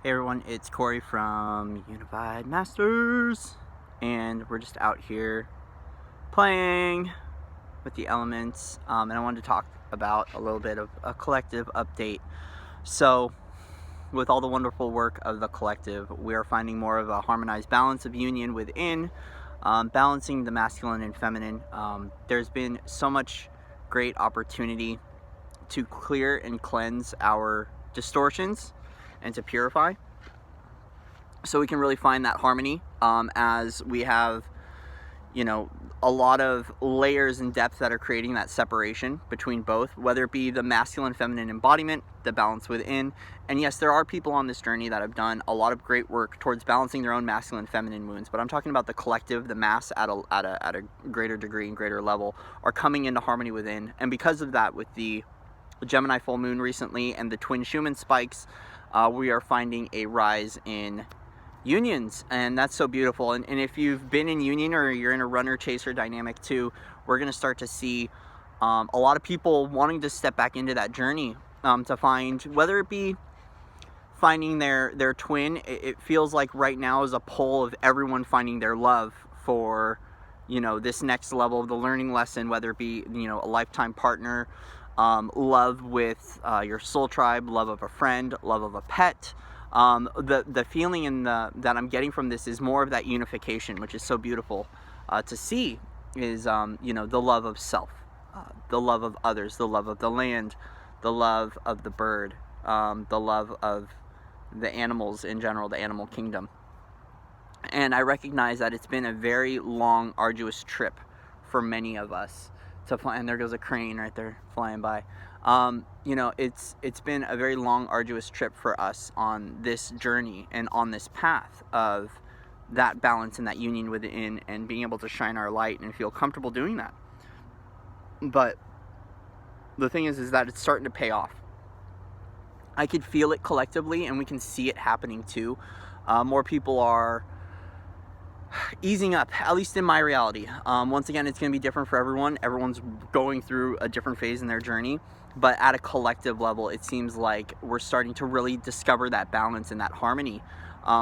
Hey everyone, it's Corey from Unified Masters, and we're just out here playing with the elements, and I wanted to talk about a little bit of a collective update. So, with all the wonderful work of the collective, we are finding more of a harmonized balance of union within, balancing the masculine and feminine. There's been so much great opportunity to clear and cleanse our distortions and to purify, so we can really find that harmony, as we have, a lot of layers and depth that are creating that separation between both, whether it be the masculine feminine embodiment, the balance within. And yes, there are people on this journey that have done a lot of great work towards balancing their own masculine feminine wounds, but I'm talking about the collective, the mass at a greater degree and greater level are coming into harmony within. And because of that, with the Gemini full moon recently and the twin Schumann spikes, we are finding a rise in unions, and that's so beautiful. And if you've been in union or you're in a runner chaser dynamic too, we're going to start to see a lot of people wanting to step back into that journey, to find, whether it be finding their twin. It feels like right now is a pull of everyone finding their love for this next level of the learning lesson, whether it be a lifetime partner, love with your soul tribe, love of a friend, love of a pet. The feeling that I'm getting from this is more of that unification, which is so beautiful to see, is the love of self, the love of others, the love of the land, the love of the bird, the love of the animals in general, the animal kingdom. And I recognize that it's been a very long, arduous trip for many of us to fly. And there goes a crane right there flying by. It's been a very long, arduous trip for us on this journey and on this path of that balance and that union within, and being able to shine our light and feel comfortable doing that. But the thing is that it's starting to pay off. I could feel it collectively, and we can see it happening too. More people are easing up, at least in my reality. Once again, it's going to be different for everyone. Everyone's going through a different phase in their journey, but at a collective level, it seems like we're starting to really discover that balance and that harmony,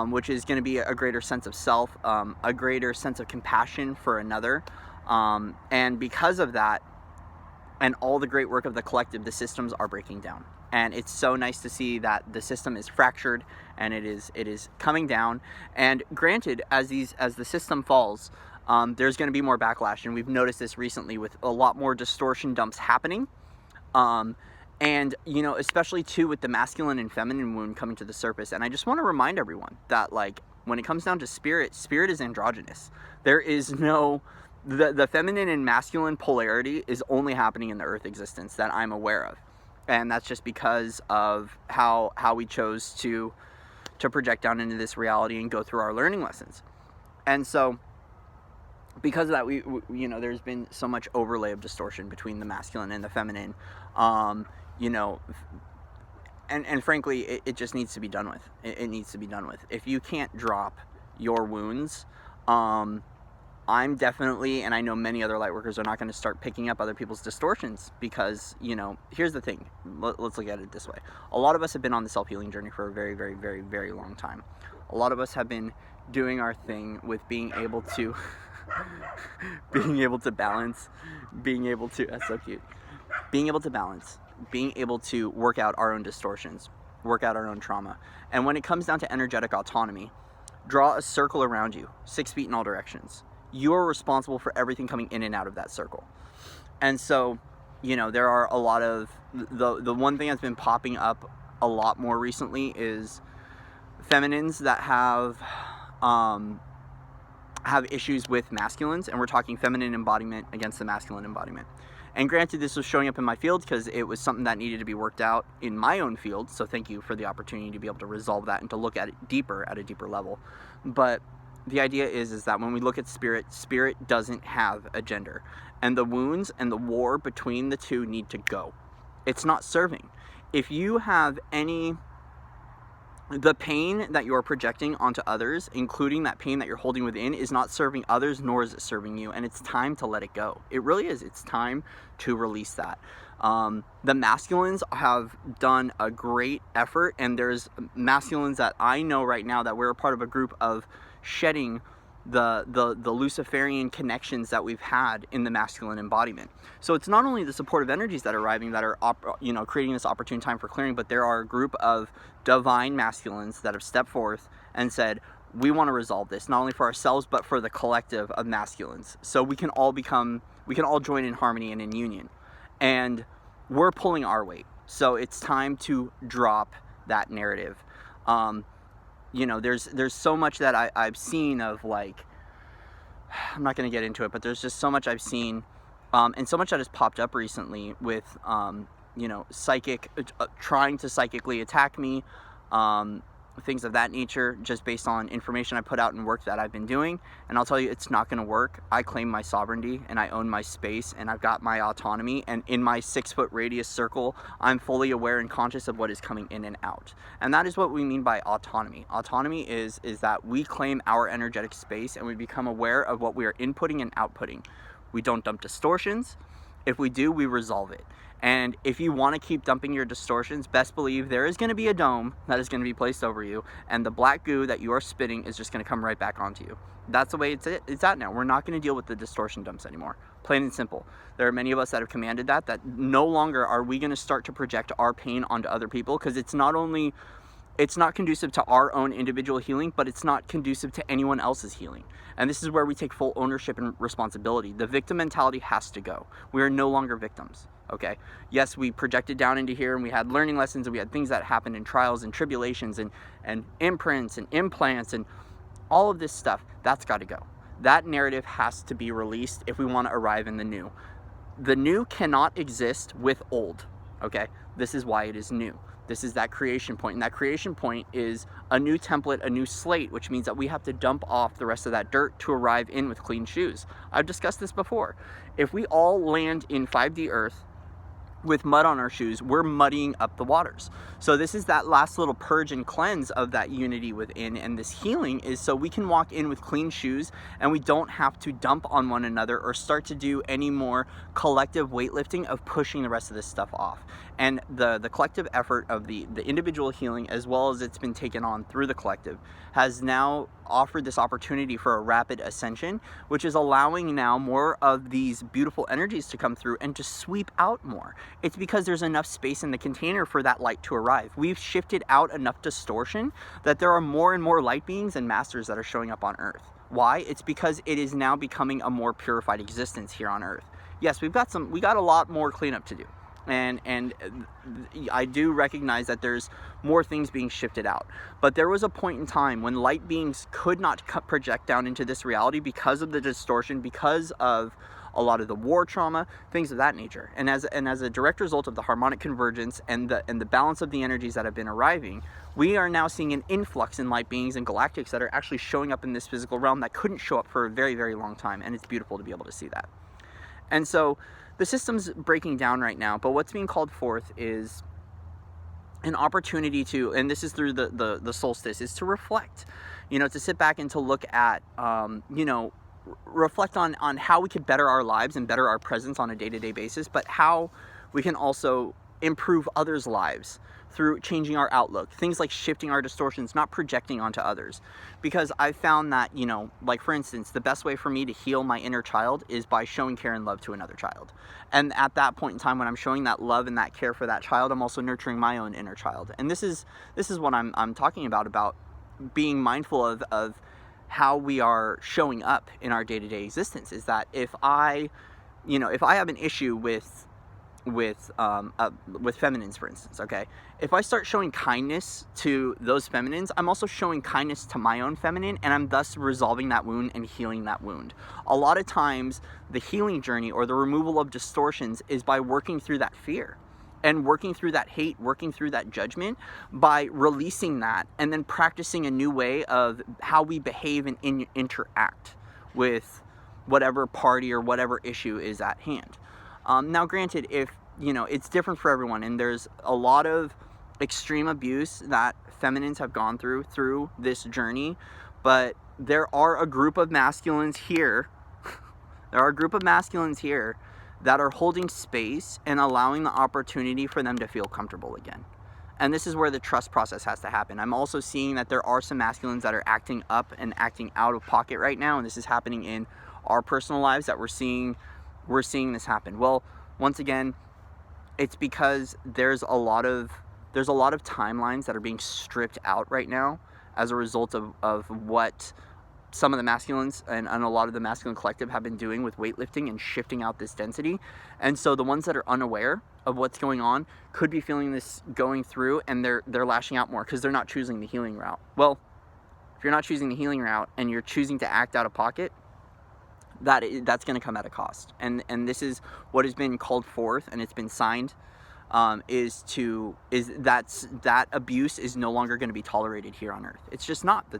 which is going to be a greater sense of self, a greater sense of compassion for another. And because of that, and all the great work of the collective, the systems are breaking down. And it's so nice to see that the system is fractured and it is coming down. And granted, as the system falls, there's going to be more backlash, and we've noticed this recently with a lot more distortion dumps happening. And especially too with the masculine and feminine wound coming to the surface. And I just want to remind everyone that, when it comes down to spirit is androgynous. There is no the feminine and masculine polarity is only happening in the earth existence that I'm aware of. And that's just because of how we chose to project down into this reality and go through our learning lessons. And so because of that, we there's been so much overlay of distortion between the masculine and the feminine, and frankly, it just needs to be done with. It needs to be done with. If you can't drop your wounds, I'm definitely, and I know many other light workers, are not going to start picking up other people's distortions, because, here's the thing. Let's look at it this way. A lot of us have been on the self-healing journey for a very, very, very, very long time. A lot of us have been doing our thing with being able to, balance, that's so cute. Being able to balance, being able to work out our own distortions, work out our own trauma. And when it comes down to energetic autonomy, draw a circle around you, 6 feet in all directions. You are responsible for everything coming in and out of that circle. And so, there are a lot of, the one thing that's been popping up a lot more recently is feminines that have issues with masculines, and we're talking feminine embodiment against the masculine embodiment. And granted, this was showing up in my field because it was something that needed to be worked out in my own field. So thank you for the opportunity to be able to resolve that and to look at it deeper, at a deeper level. But the idea is that when we look at spirit doesn't have a gender, and the wounds and the war between the two need to go. It's not serving. If you have the pain that you're projecting onto others, including that pain that you're holding within, is not serving others, nor is it serving you. And it's time to let it go. It really is. It's time to release that. The masculines have done a great effort, and there's masculines that I know right now that we're a part of a group of shedding the Luciferian connections that we've had in the masculine embodiment. So it's not only the supportive energies that are arriving that are creating this opportune time for clearing, but there are a group of divine masculines that have stepped forth and said, we want to resolve this, not only for ourselves but for the collective of masculines, so we can all join in harmony and in union. And we're pulling our weight, so it's time to drop that narrative. There's so much that I've seen of, like, I'm not going to get into it, but there's just so much I've seen, and so much that has popped up recently with, trying to psychically attack me, things of that nature, just based on information I put out and work that I've been doing. And I'll tell you, it's not going to work. I claim my sovereignty, and I own my space, and I've got my autonomy, and in my 6-foot radius circle, I'm fully aware and conscious of what is coming in and out. And that is what we mean by autonomy. Autonomy is that we claim our energetic space, and we become aware of what we are inputting and outputting. We don't dump distortions. If we do, we resolve it. And if you want to keep dumping your distortions, best believe there is going to be a dome that is going to be placed over you, and the black goo that you are spitting is just going to come right back onto you. That's the way it's at now. We're not going to deal with the distortion dumps anymore. Plain and simple. There are many of us that have commanded that no longer are we going to start to project our pain onto other people, because it's not conducive to our own individual healing, but it's not conducive to anyone else's healing. And this is where we take full ownership and responsibility. The victim mentality has to go. We are no longer victims. Okay. Yes, we projected down into here, and we had learning lessons, and we had things that happened in trials and tribulations and imprints and implants and all of this stuff. That's got to go. That narrative has to be released if we want to arrive in the new. The new cannot exist with old. Okay. This is why it is new. This is that creation point, and that creation point is a new template, a new slate, which means that we have to dump off the rest of that dirt to arrive in with clean shoes. I've discussed this before. If we all land in 5D Earth with mud on our shoes, we're muddying up the waters. So this is that last little purge and cleanse of that unity within, and this healing is so we can walk in with clean shoes, and we don't have to dump on one another or start to do any more collective weightlifting of pushing the rest of this stuff off. And the collective effort of the individual healing, as well as it's been taken on through the collective, has now offered this opportunity for a rapid ascension, which is allowing now more of these beautiful energies to come through and to sweep out more. It's because there's enough space in the container for that light to arrive. We've shifted out enough distortion that there are more and more light beings and masters that are showing up on Earth. Why? It's because it is now becoming a more purified existence here on Earth. Yes, we got a lot more cleanup to do. And I do recognize that there's more things being shifted out. But there was a point in time when light beings could not project down into this reality because of the distortion, because of a lot of the war trauma, things of that nature. And as a direct result of the harmonic convergence and the balance of the energies that have been arriving, we are now seeing an influx in light beings and galactics that are actually showing up in this physical realm that couldn't show up for a very, very long time. And it's beautiful to be able to see that. And so the system's breaking down right now, but what's being called forth is an opportunity to, and this is through the solstice, is to reflect, to sit back and to look at, reflect on how we could better our lives and better our presence on a day-to-day basis, but how we can also improve others' lives through changing our outlook. Things like shifting our distortions, not projecting onto others. Because I found that, like for instance, the best way for me to heal my inner child is by showing care and love to another child. And at that point in time, when I'm showing that love and that care for that child, I'm also nurturing my own inner child. And this is what I'm talking about being mindful of how we are showing up in our day-to-day existence. Is that if I have an issue with feminines, for instance, okay? If I start showing kindness to those feminines, I'm also showing kindness to my own feminine, and I'm thus resolving that wound and healing that wound. A lot of times, the healing journey or the removal of distortions is by working through that fear and working through that hate, working through that judgment, by releasing that and then practicing a new way of how we behave and interact with whatever party or whatever issue is at hand. Now, granted, if, it's different for everyone, and there's a lot of extreme abuse that feminines have gone through this journey, but there are a group of masculines here, that are holding space and allowing the opportunity for them to feel comfortable again. And this is where the trust process has to happen. I'm also seeing that there are some masculines that are acting up and acting out of pocket right now, and this is happening in our personal lives that we're seeing this happen. Well, once again, it's because there's a lot of timelines that are being stripped out right now as a result of what some of the masculines and a lot of the masculine collective have been doing with weightlifting and shifting out this density. And so the ones that are unaware of what's going on could be feeling this going through, and they're lashing out more because they're not choosing the healing route. Well, if you're not choosing the healing route and you're choosing to act out of pocket, that's going to come at a cost. And this is what has been called forth, and it's been signed, that abuse is no longer going to be tolerated here on earth. It's just not.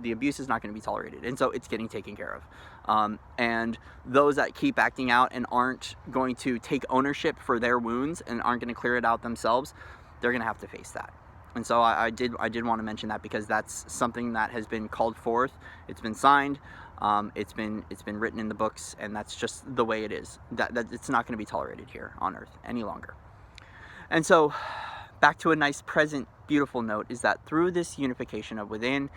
The abuse is not going to be tolerated, and so it's getting taken care of. And those that keep acting out and aren't going to take ownership for their wounds and aren't going to clear it out themselves, they're going to have to face that. And so I did want to mention that, because that's something that has been called forth. It's been signed. It's been written in the books, and that's just the way it is. That it's not going to be tolerated here on earth any longer. And so, back to a nice, present, beautiful note, is that through this unification of within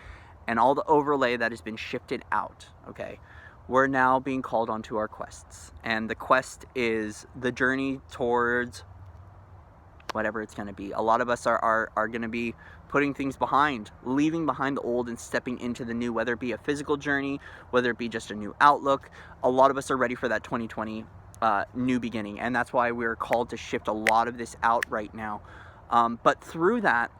and all the overlay that has been shifted out, okay, we're now being called onto our quests. And the quest is the journey towards whatever it's going to be. A lot of us are going to be putting things behind, leaving behind the old and stepping into the new, whether it be a physical journey, whether it be just a new outlook. A lot of us are ready for that 2020 new beginning, and that's why we're called to shift a lot of this out right now. But through that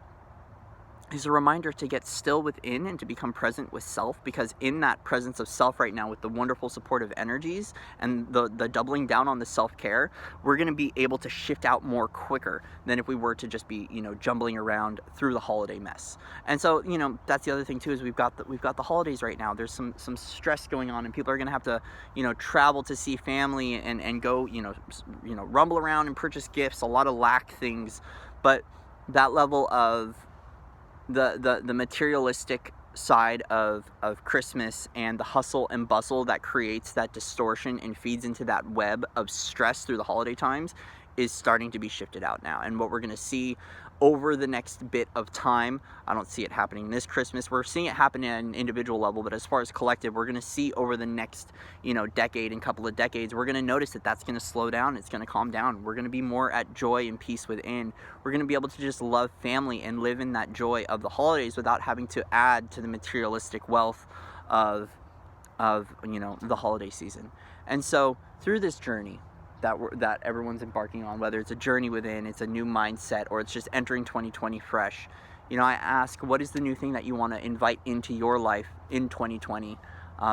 is a reminder to get still within and to become present with self, because in that presence of self right now, with the wonderful supportive energies and the doubling down on the self-care, we're going to be able to shift out more quicker than if we were to just be, jumbling around through the holiday mess. And so, that's the other thing too, is we've got the holidays right now. There's some stress going on, and people are going to have to, travel to see family and go, rumble around and purchase gifts, a lot of lack things. But that level of the materialistic side of Christmas and the hustle and bustle that creates that distortion and feeds into that web of stress through the holiday times is starting to be shifted out now. And what we're going to see over the next bit of time, I don't see it happening this Christmas. We're seeing it happen at an individual level, but as far as collective, we're going to see over the next, decade and couple of decades, we're going to notice that that's going to slow down. It's going to calm down. We're going to be more at joy and peace within. We're going to be able to just love family and live in that joy of the holidays without having to add to the materialistic wealth of the holiday season. And so through this journey that everyone's embarking on, whether it's a journey within, it's a new mindset, or it's just entering 2020 fresh, I ask, what is the new thing that you want to invite into your life in 2020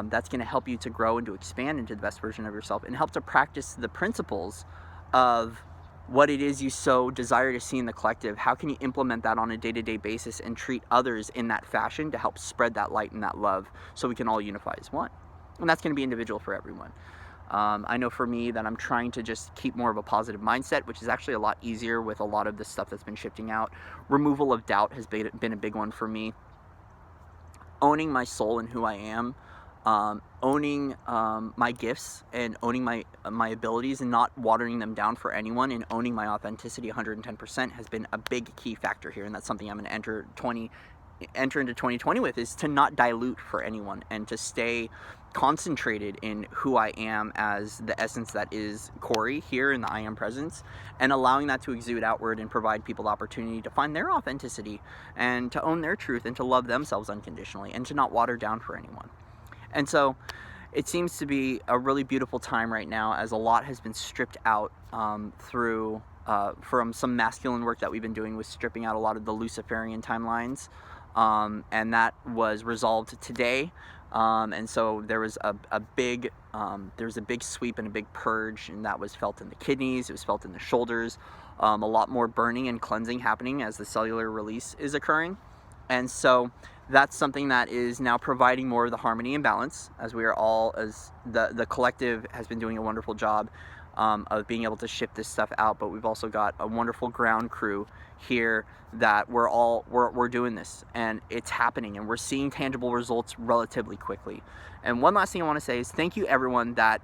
that's going to help you to grow and to expand into the best version of yourself, and help to practice the principles of what it is you so desire to see in the collective? How can you implement that on a day-to-day basis and treat others in that fashion to help spread that light and that love so we can all unify as one? And that's going to be individual for everyone. I know for me that I'm trying to just keep more of a positive mindset, which is actually a lot easier with a lot of the stuff that's been shifting out. Removal of doubt has been a big one for me. Owning my soul and who I am, owning my gifts and owning my abilities and not watering them down for anyone, and owning my authenticity 110% has been a big key factor here. And that's something I'm going to enter into 2020 with, is to not dilute for anyone and to stay concentrated in who I am as the essence that is Corey here in the I Am presence, and allowing that to exude outward and provide people the opportunity to find their authenticity and to own their truth and to love themselves unconditionally and to not water down for anyone. And so it seems to be a really beautiful time right now, as a lot has been stripped out through from some masculine work that we've been doing with stripping out a lot of the Luciferian timelines. And that was resolved today. And so there was a big sweep and a big purge, and that was felt in the kidneys, it was felt in the shoulders, a lot more burning and cleansing happening as the cellular release is occurring. And so that's something that is now providing more of the harmony and balance, as we are all, as the collective has been doing a wonderful job of being able to shift this stuff out. But we've also got a wonderful ground crew here that we're doing this, and it's happening, and we're seeing tangible results relatively quickly. And one last thing I want to say is thank you everyone that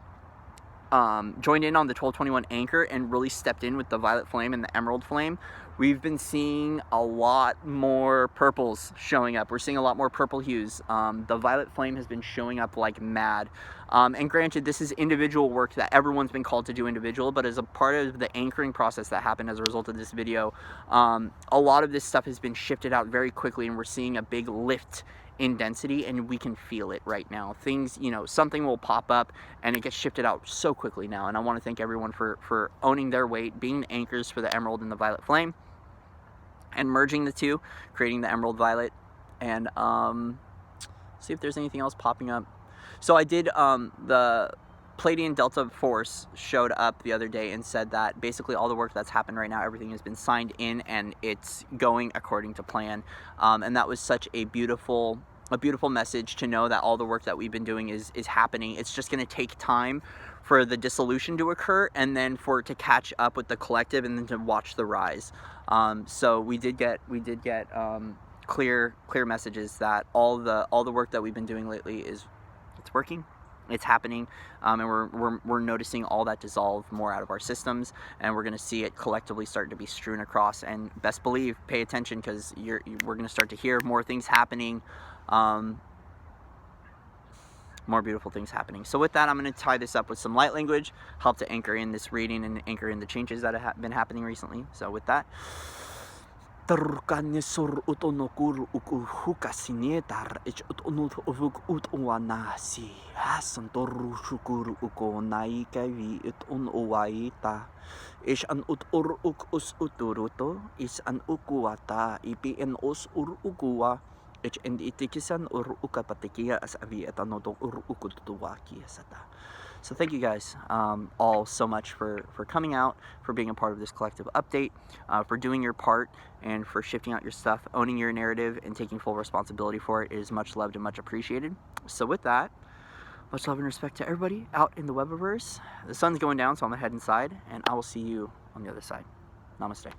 joined in on the 1221 anchor and really stepped in with the violet flame and the emerald flame, we've been seeing a lot more purples showing up. We're seeing a lot more purple hues. The violet flame has been showing up like mad. And granted, this is individual work that everyone's been called to do individual, but as a part of the anchoring process that happened as a result of this video, a lot of this stuff has been shifted out very quickly, and we're seeing a big lift in density, and we can feel it right now. Things, you know, something will pop up and it gets shifted out so quickly now, and I want to thank everyone for owning their weight, being the anchors for the emerald and the violet flame, and merging the two, creating the emerald violet. And see if there's anything else popping up. So I did, the Palladian Delta Force showed up the other day and said that basically all the work that's happened right now, everything has been signed in and it's going according to plan. And that was such a beautiful message to know that all the work that we've been doing is happening. It's just going to take time for the dissolution to occur, and then for it to catch up with the collective, and then to watch the rise. So we did get clear messages that all the work that we've been doing lately it's working. It's happening, and we're noticing all that dissolve more out of our systems, and we're going to see it collectively start to be strewn across. And best believe, pay attention, because we're going to start to hear more things happening, more beautiful things happening. So with that, I'm going to tie this up with some light language, help to anchor in this reading and anchor in the changes that have been happening recently. So with that, Tarkanesur utonokur ukuhukasinetar ich utonut uvuk utonwanasi hasantoru shukuru ukonaikavi utonuwaita ish an utur uk us uturuto is an ukuwata ipn us ur ukuwa ich and itikisan ur ukapatikia as avi etanoto ur ukutuwaki sata. So thank you guys all so much for coming out, for being a part of this collective update, for doing your part, and for shifting out your stuff, owning your narrative, and taking full responsibility for it. It is much loved and much appreciated. So with that, much love and respect to everybody out in the Webiverse. The sun's going down, so I'm going to head inside, and I will see you on the other side. Namaste.